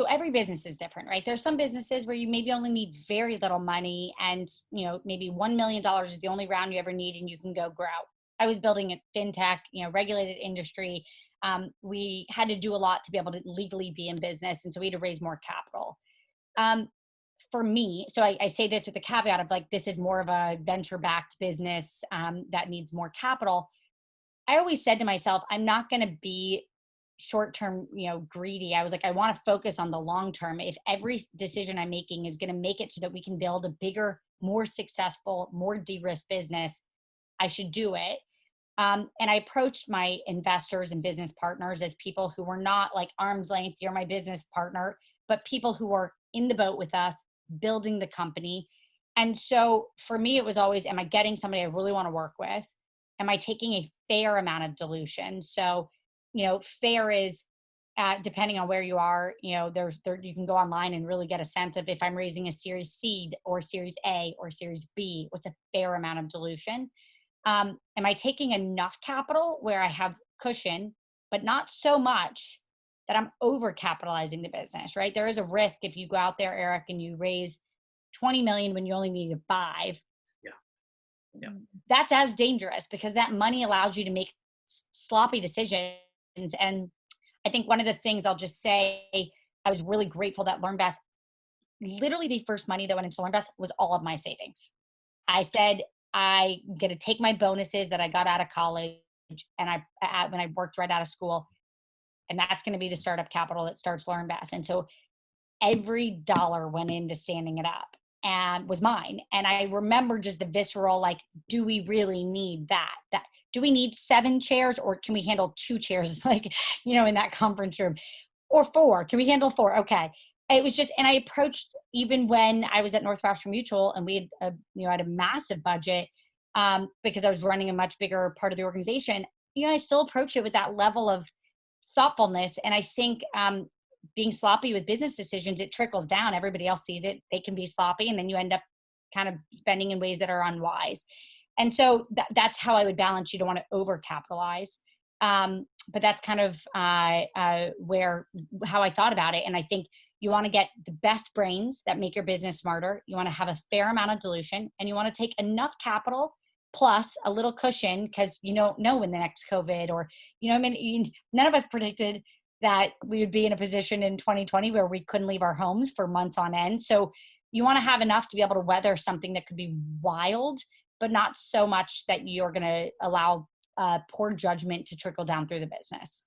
so every business is different, right? There's some businesses where you maybe only need very little money and, maybe $1 million is the only round you ever need and you can go grow. I was building a fintech, regulated industry. We had to do a lot to be able to legally be in business. And so we had to raise more capital. For me, so I say this with the caveat of like, this is more of a venture-backed business that needs more capital. I always said to myself, I'm not going to be short-term, greedy. I was like, I want to focus on the long term. If every decision I'm making is going to make it so that we can build a bigger, more successful, more de-risked business, I should do it. And I approached my investors and business partners as people who were not like arm's length, you're my business partner, but people who were in the boat with us, building the company. And so for me, it was always, am I getting somebody I really want to work with? Am I taking a fair amount of dilution? So, fair is depending on where you are, you can go online and really get a sense of if I'm raising a Series C or Series A or Series B, what's a fair amount of dilution? Am I taking enough capital where I have cushion, but not so much that I'm overcapitalizing the business, right? There is a risk if you go out there, Eric, and you raise 20 million when you only need 5. Yeah. That's as dangerous because that money allows you to make sloppy decisions. And I think one of the things I'll just say, I was really grateful that LearnVest, literally the first money that went into LearnVest was all of my savings. I said, I'm going to take my bonuses that I got out of college and when I worked right out of school, and that's going to be the startup capital that starts LearnVest. And so every dollar went into standing it up and was mine. And I remember just the visceral, like, do we really need that? Do we need 7 chairs or can we handle 2 chairs, like, in that conference room, or 4? Can we handle 4? Okay. It was just, and I approached, even when I was at Northwestern Mutual and we had had a massive budget because I was running a much bigger part of the organization, I still approached it with that level of thoughtfulness. And I think being sloppy with business decisions, it trickles down. Everybody else sees it. They can be sloppy. And then you end up kind of spending in ways that are unwise. And so that's how I would balance. You don't want to overcapitalize. But that's kind of how I thought about it. And I think you want to get the best brains that make your business smarter. You want to have a fair amount of dilution, and you want to take enough capital plus a little cushion because you don't know when the next COVID or, none of us predicted that we would be in a position in 2020 where we couldn't leave our homes for months on end. So you want to have enough to be able to weather something that could be wild, but not so much that you're going to allow poor judgment to trickle down through the business.